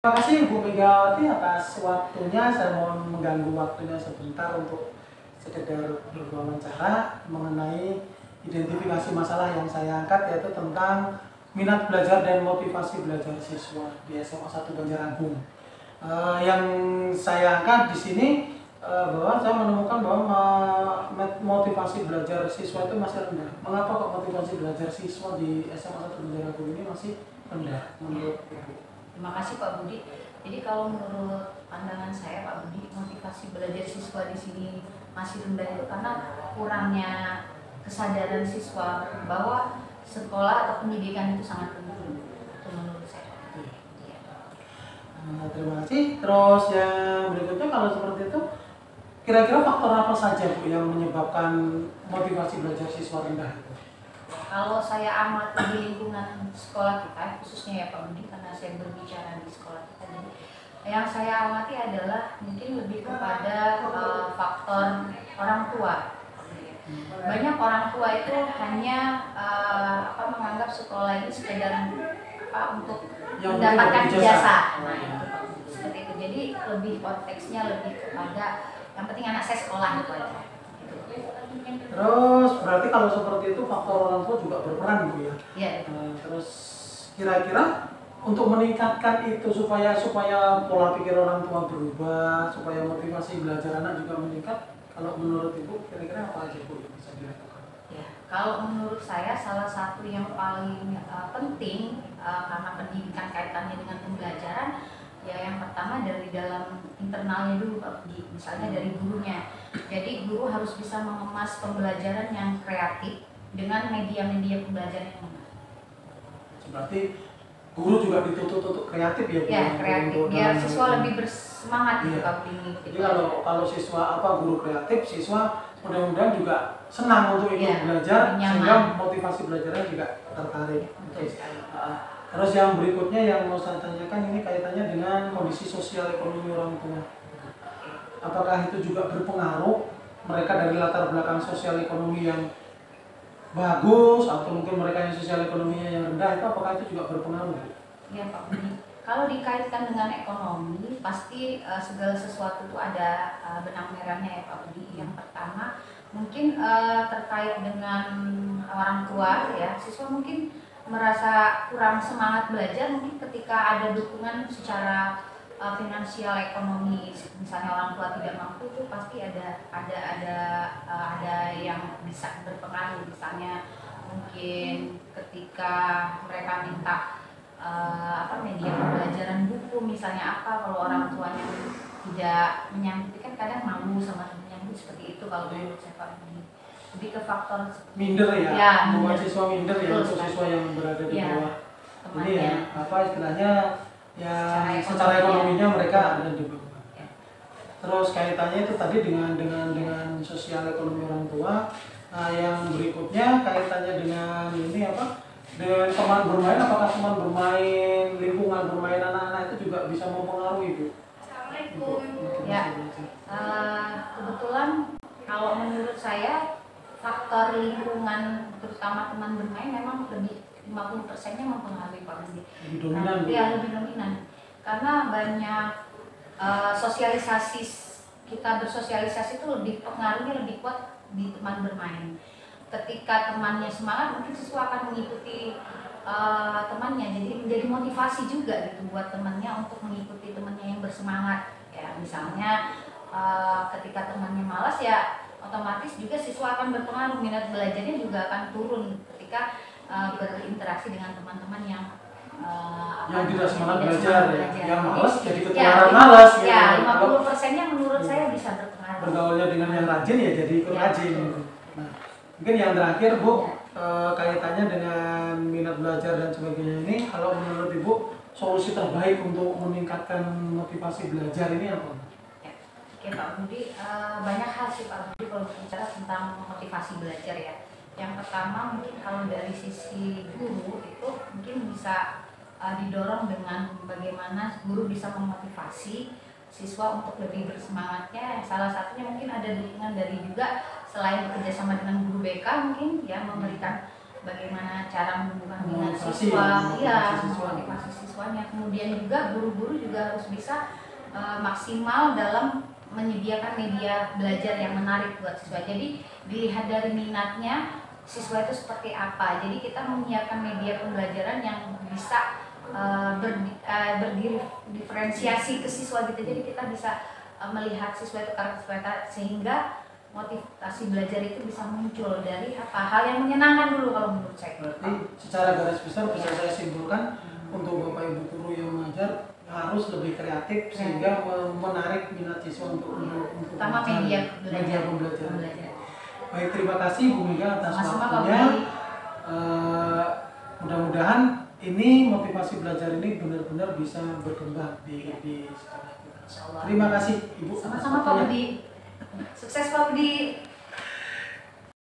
Terima kasih Bu Megawati atas waktunya. Saya mohon mengganggu waktunya sebentar untuk sekedar berwawancara mengenai identifikasi masalah yang saya angkat, yaitu tentang minat belajar dan motivasi belajar siswa di SMA 1 Banjaragung. Yang saya angkat di sini bahwa saya menemukan bahwa motivasi belajar siswa itu masih rendah. Mengapa kok motivasi belajar siswa di SMA 1 Banjaragung ini masih rendah menurut Ibu? Terima kasih Pak Budi. Jadi kalau menurut pandangan saya Pak Budi, motivasi belajar siswa di sini masih rendah itu karena kurangnya kesadaran siswa bahwa sekolah atau pendidikan itu sangat penting. Itu menurut saya. Ya. Terima kasih. Terus yang berikutnya, kalau seperti itu, kira-kira faktor apa saja Bu yang menyebabkan motivasi belajar siswa rendah itu? Kalau saya amati di lingkungan sekolah kita, khususnya ya Pak Budi, karena saya berbicara di sekolah kita, jadi yang saya amati adalah mungkin lebih kepada faktor orang tua. Banyak orang tua itu hanya menganggap sekolah ini sekedar untuk mendapatkan ijazah. Nah, itu seperti itu. Jadi lebih konteksnya lebih kepada yang penting anak saya sekolah itu aja. Terus berarti kalau seperti itu faktor orang tua juga berperan Bu ya? Iya. Terus kira-kira untuk meningkatkan itu supaya pola pikir orang tua berubah, supaya motivasi belajar anak juga meningkat, kalau menurut Ibu kira-kira apa aja Bu yang bisa dilakukan? Ya, kalau menurut saya salah satu yang paling penting karena pendidikan kaitannya dengan pembelajaran, ya yang pertama dari dalam internalnya dulu Pak Budi, misalnya dari gurunya. Jadi guru harus bisa mengemas pembelajaran yang kreatif dengan media-media pembelajaran yang menarik. Berarti guru juga dituntut untuk kreatif ya Bu? Ya, kreatif. Biar siswa lebih bersemangat gitu Pak Budi. Jadi kalau siswa guru kreatif, siswa mudah-mudahan juga senang untuk ikut belajar, sehingga motivasi belajarnya juga tertarik. Terus yang berikutnya yang mau saya tanyakan ini kaitannya dengan kondisi sosial ekonomi orang tua. Apakah itu juga berpengaruh, mereka dari latar belakang sosial ekonomi yang bagus atau mungkin mereka yang sosial ekonominya yang rendah, itu apakah itu juga berpengaruh? Ya Pak Budi, kalau dikaitkan dengan ekonomi pasti segala sesuatu itu ada benang merahnya ya Pak Budi. Yang pertama mungkin terkait dengan orang tua ya, siswa mungkin merasa kurang semangat belajar mungkin ketika ada dukungan secara finansial ekonomi, misalnya orang tua tidak mampu, itu pasti ada yang bisa berpengaruh. Misalnya mungkin ketika mereka minta media pembelajaran buku misalnya kalau orang tuanya tidak menyanggupi, kan kadang malu sama menyanggupi, seperti itu kalau menurut saya Pak. Lebih ke faktor minder ya, membuat minder. Siswa minder ya, untuk siswa yang berada di bawah. Ini ya istilahnya ya secara ekonominya mereka ada di bawah. Terus kaitannya itu tadi dengan sosial ekonomi orang tua. Nah, yang berikutnya kaitannya dengan ini dengan teman bermain. Apakah teman bermain, lingkungan bermain anak-anak itu juga bisa mempengaruhi Bu? Assalamualaikum. Ya, kebetulan kalau menurut saya faktor lingkungan, terutama teman bermain, memang lebih 50%-nya mempengaruhi Pak Budi. Lebih dominan. Ya, lebih dominan. Karena banyak sosialisasi, kita bersosialisasi itu pengaruhnya lebih kuat di teman bermain. Ketika temannya semangat, mungkin siswa akan mengikuti temannya, jadi menjadi motivasi juga gitu buat temannya untuk mengikuti temannya yang bersemangat. Ya, misalnya ketika temannya malas, ya otomatis juga siswa akan berpengaruh, minat belajarnya juga akan turun ketika berinteraksi dengan teman-teman yang tidak semangat belajar, yang malas jadi ketularan ya, malas. Ya, 50%-nya menurut saya bisa berpengaruh. Bergaulnya dengan yang rajin ya jadi ikut rajin. Nah, mungkin yang terakhir Bu, kaitannya dengan minat belajar dan sebagainya ini, kalau menurut Ibu solusi terbaik untuk meningkatkan motivasi belajar ini apa? Oke Pak Budi, banyak hal sih Pak Budi kalau bicara tentang motivasi belajar ya. Yang pertama mungkin kalau dari sisi guru itu mungkin bisa didorong dengan bagaimana guru bisa memotivasi siswa untuk lebih bersemangatnya. Salah satunya mungkin ada dukungan dari juga selain bekerjasama dengan guru BK mungkin ya, memberikan bagaimana cara menumbuhkan minat Memotivasi, siswa, siswa. memotivasi siswanya. Kemudian juga guru-guru juga harus bisa maksimal dalam menyediakan media belajar yang menarik buat siswa. Jadi dilihat dari minatnya siswa itu seperti apa. Jadi kita menyiapkan media pembelajaran yang bisa berdiferensiasi ke siswa gitu. Jadi kita bisa melihat siswa itu karakter sehingga motivasi belajar itu bisa muncul dari apa hal yang menyenangkan dulu kalau menurut saya. Berarti secara garis besar bisa saya simpulkan untuk Bapak Ibu guru yang mengajar harus lebih kreatif sehingga menarik minat siswa untuk utama media pembelajaran. Baik, terima kasih Bu Mega atas waktunya. Mudah-mudahan ini motivasi belajar ini benar-benar bisa berkembang di sekolah kita. Terima kasih Ibu. Sama-sama Pak Budi. Sukses Pak Budi.